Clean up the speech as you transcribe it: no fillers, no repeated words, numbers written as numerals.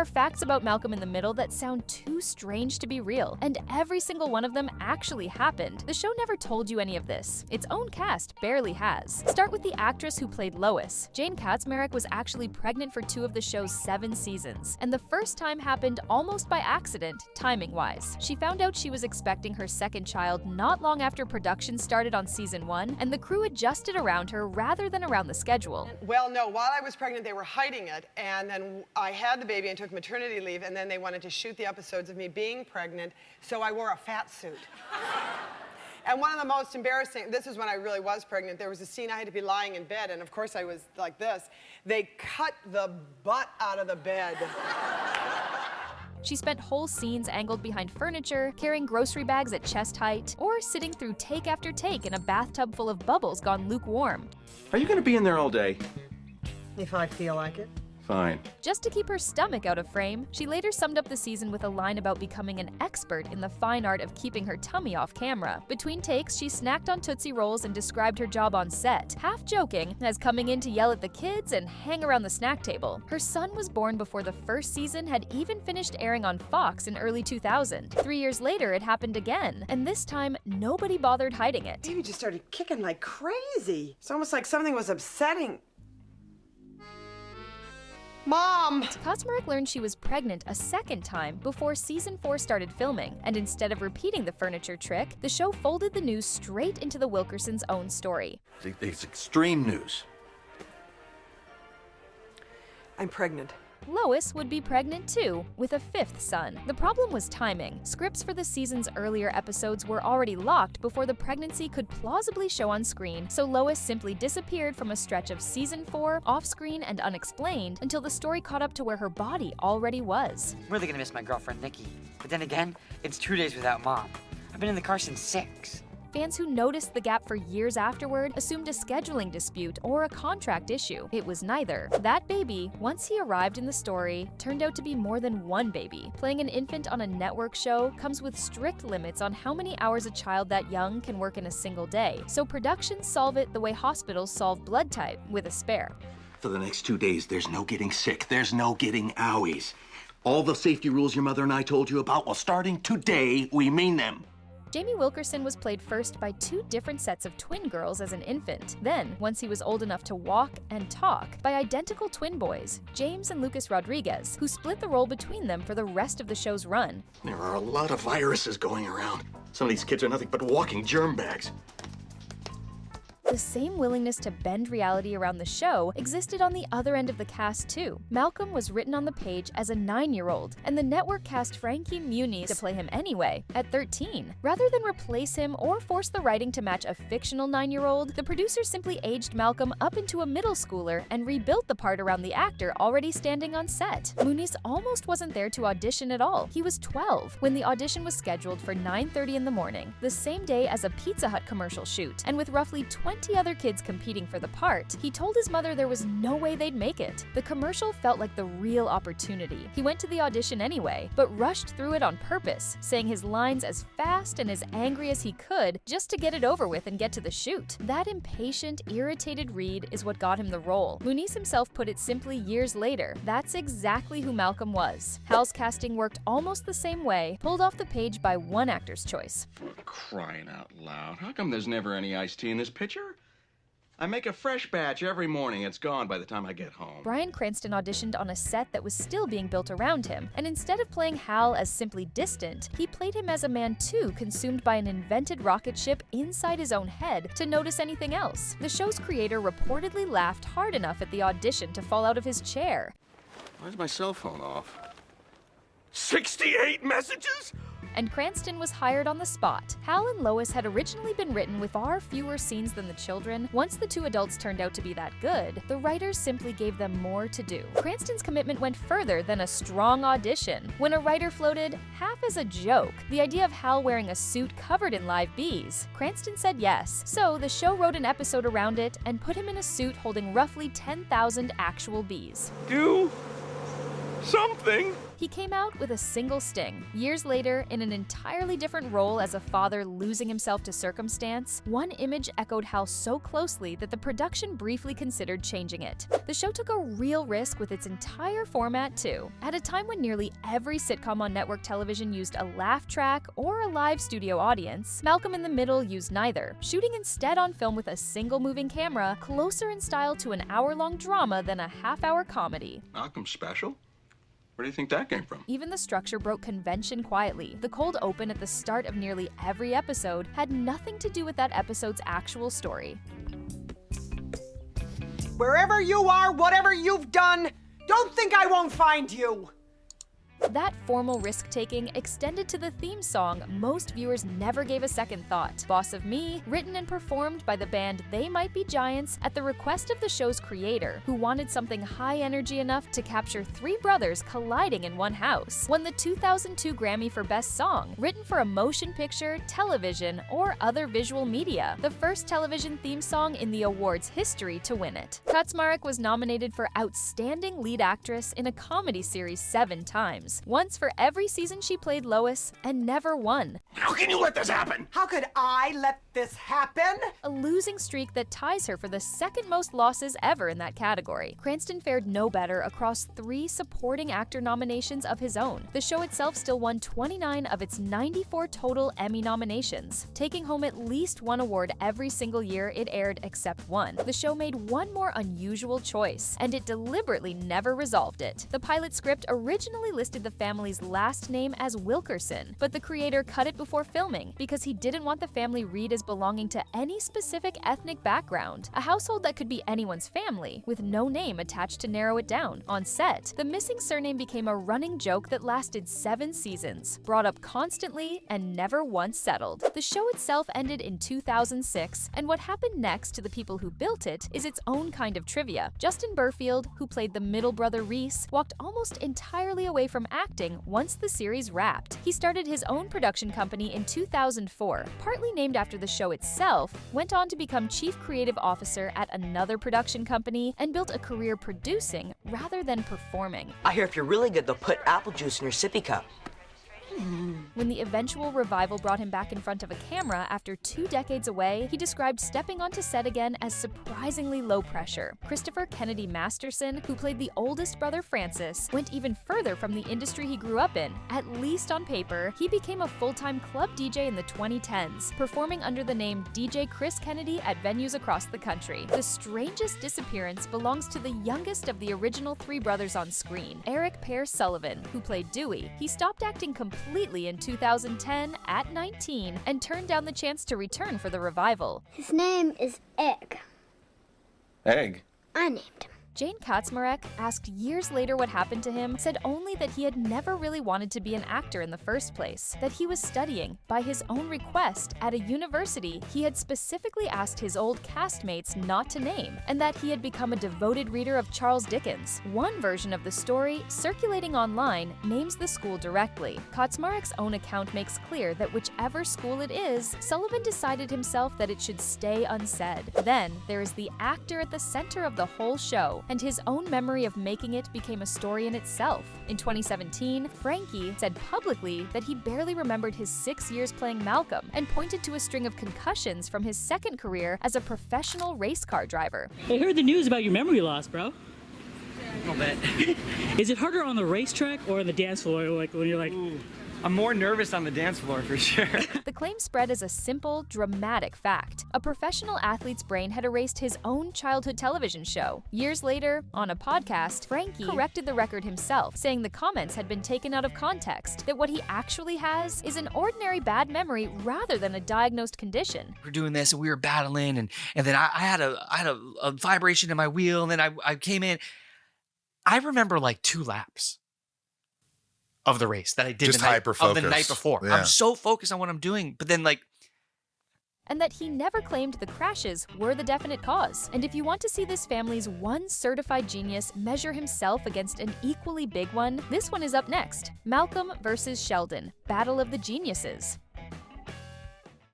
are facts about Malcolm in the Middle that sound too strange to be real, and every single one of them actually happened. The show never told you any of this. Its own cast barely has. Start with the actress who played Lois. Jane Kaczmarek was actually pregnant for 2 of the show's 7 seasons, and the first time happened almost by accident, timing-wise. She found out she was expecting her second child not long after production started on season 1, and the crew adjusted around her rather than around the schedule. Well, no, while I was pregnant, they were hiding it, and then I had the baby and took maternity leave, and then they wanted to shoot the episodes of me being pregnant, so I wore a fat suit. And one of the most embarrassing, this is when I really was pregnant, there was a scene I had to be lying in bed, and of course I was like this. They cut the butt out of the bed. She spent whole scenes angled behind furniture, carrying grocery bags at chest height, or sitting through take after take in a bathtub full of bubbles gone lukewarm. Are you gonna be in there all day? If I feel like it. Fine. Just to keep her stomach out of frame, she later summed up the season with a line about becoming an expert in the fine art of keeping her tummy off camera. Between takes, she snacked on Tootsie Rolls and described her job on set, half joking, as coming in to yell at the kids and hang around the snack table. Her son was born before the first season had even finished airing on Fox in early 2000. 3 years later, it happened again, and this time, nobody bothered hiding it. Baby just started kicking like crazy. It's almost like something was upsetting. Mom! Kaczmarek learned she was pregnant a second time before season 4 started filming, and instead of repeating the furniture trick, the show folded the news straight into the Wilkersons' own story. It's extreme news. I'm pregnant. Lois would be pregnant too, with a 5th son. The problem was timing. Scripts for the season's earlier episodes were already locked before the pregnancy could plausibly show on screen, so Lois simply disappeared from a stretch of season 4, off-screen and unexplained, until the story caught up to where her body already was. I'm really gonna miss my girlfriend, Nikki. But then again, it's 2 days without Mom. I've been in the car since 6. Fans who noticed the gap for years afterward assumed a scheduling dispute or a contract issue. It was neither. That baby, once he arrived in the story, turned out to be more than one baby. Playing an infant on a network show comes with strict limits on how many hours a child that young can work in a single day, so productions solve it the way hospitals solve blood type, with a spare. For the next 2 days, there's no getting sick. There's no getting owies. All the safety rules your mother and I told you about, well, starting today, we mean them. Jamie Wilkerson was played first by 2 different sets of twin girls as an infant. Then, once he was old enough to walk and talk, by identical twin boys, James and Lucas Rodriguez, who split the role between them for the rest of the show's run. There are a lot of viruses going around. Some of these kids are nothing but walking germ bags. The same willingness to bend reality around the show existed on the other end of the cast too. Malcolm was written on the page as a 9-year-old, and the network cast Frankie Muniz to play him anyway, at 13. Rather than replace him or force the writing to match a fictional 9-year-old, the producers simply aged Malcolm up into a middle schooler and rebuilt the part around the actor already standing on set. Muniz almost wasn't there to audition at all. He was 12 when the audition was scheduled for 9:30 in the morning, the same day as a Pizza Hut commercial shoot, and with roughly 20 other kids competing for the part, he told his mother there was no way they'd make it. The commercial felt like the real opportunity. He went to the audition anyway, but rushed through it on purpose, saying his lines as fast and as angry as he could just to get it over with and get to the shoot. That impatient, irritated read is what got him the role. Muniz himself put it simply years later. That's exactly who Malcolm was. Hal's casting worked almost the same way, pulled off the page by one actor's choice. For crying out loud, how come there's never any iced tea in this pitcher? I make a fresh batch every morning. It's gone by the time I get home. Bryan Cranston auditioned on a set that was still being built around him, and instead of playing Hal as simply distant, he played him as a man too consumed by an invented rocket ship inside his own head to notice anything else. The show's creator reportedly laughed hard enough at the audition to fall out of his chair. Why's my cell phone off? 68 messages? And Cranston was hired on the spot. Hal and Lois had originally been written with far fewer scenes than the children. Once the 2 adults turned out to be that good, the writers simply gave them more to do. Cranston's commitment went further than a strong audition, when a writer floated, half as a joke, the idea of Hal wearing a suit covered in live bees. Cranston said yes, so the show wrote an episode around it and put him in a suit holding roughly 10,000 actual bees. Do something. He came out with a single sting. Years later, in an entirely different role as a father losing himself to circumstance, one image echoed Hal so closely that the production briefly considered changing it. The show took a real risk with its entire format, too. At a time when nearly every sitcom on network television used a laugh track or a live studio audience, Malcolm in the Middle used neither, shooting instead on film with a single moving camera, closer in style to an hour-long drama than a half-hour comedy. Malcolm's special? Where do you think that came from? Even the structure broke convention quietly. The cold open at the start of nearly every episode had nothing to do with that episode's actual story. Wherever you are, whatever you've done, don't think I won't find you. That formal risk-taking extended to the theme song most viewers never gave a second thought. Boss of Me, written and performed by the band They Might Be Giants at the request of the show's creator, who wanted something high energy enough to capture three brothers colliding in one house, won the 2002 Grammy for Best Song, written for a motion picture, television, or other visual media, the first television theme song in the award's history to win it. Kaczmarek was nominated for Outstanding Lead Actress in a Comedy Series 7 times. Once for every season she played Lois, and never won. How can you let this happen? How could I let this happen? A losing streak that ties her for the second most losses ever in that category. Cranston fared no better across 3 supporting actor nominations of his own. The show itself still won 29 of its 94 total Emmy nominations, taking home at least one award every single year it aired except one. The show made one more unusual choice, and it deliberately never resolved it. The pilot script originally listed the family's last name as Wilkerson, but the creator cut it before filming because he didn't want the family read as belonging to any specific ethnic background, a household that could be anyone's family, with no name attached to narrow it down. On set, the missing surname became a running joke that lasted 7 seasons, brought up constantly and never once settled. The show itself ended in 2006, and what happened next to the people who built it is its own kind of trivia. Justin Burfield, who played the middle brother Reese, walked almost entirely away from acting once the series wrapped. He started his own production company in 2004, partly named after the show itself, went on to become chief creative officer at another production company, and built a career producing rather than performing. I hear if you're really good, they'll put apple juice in your sippy cup. When the eventual revival brought him back in front of a camera after 2 decades away, he described stepping onto set again as surprisingly low pressure. Christopher Kennedy Masterson, who played the oldest brother Francis, went even further from the industry he grew up in. At least on paper, he became a full-time club DJ in the 2010s, performing under the name DJ Chris Kennedy at venues across the country. The strangest disappearance belongs to the youngest of the original 3 brothers on screen, Eric Pear Sullivan, who played Dewey. He stopped acting completely in 2010 at 19 and turned down the chance to return for the revival. His name is Egg. Egg? I named him. Jane Kaczmarek, asked years later what happened to him, said only that he had never really wanted to be an actor in the first place, that he was studying, by his own request, at a university he had specifically asked his old castmates not to name, and that he had become a devoted reader of Charles Dickens. One version of the story, circulating online, names the school directly. Kaczmarek's own account makes clear that whichever school it is, Sullivan decided himself that it should stay unsaid. Then, there is the actor at the center of the whole show, and his own memory of making it became a story in itself. In 2017, Frankie said publicly that he barely remembered his 6 years playing Malcolm and pointed to a string of concussions from his second career as a professional race car driver. I heard the news about your memory loss, bro. A little bit. Is it harder on the racetrack or on the dance floor, like when you're like... Ooh, I'm more nervous on the dance floor for sure. The claim spread as a simple, dramatic fact. A professional athlete's brain had erased his own childhood television show. Years later, on a podcast, Frankie corrected the record himself, saying the comments had been taken out of context, that what he actually has is an ordinary bad memory rather than a diagnosed condition. We're doing this and we were battling and then I had a vibration in my wheel and then I came in. I remember like 2 laps of the race that I did Just the night hyper-focused. before. Yeah. I'm so focused on what I'm doing, but then like... And that he never claimed the crashes were the definite cause. And if you want to see this family's one certified genius measure himself against an equally big one, this one is up next. Malcolm versus Sheldon, Battle of the Geniuses.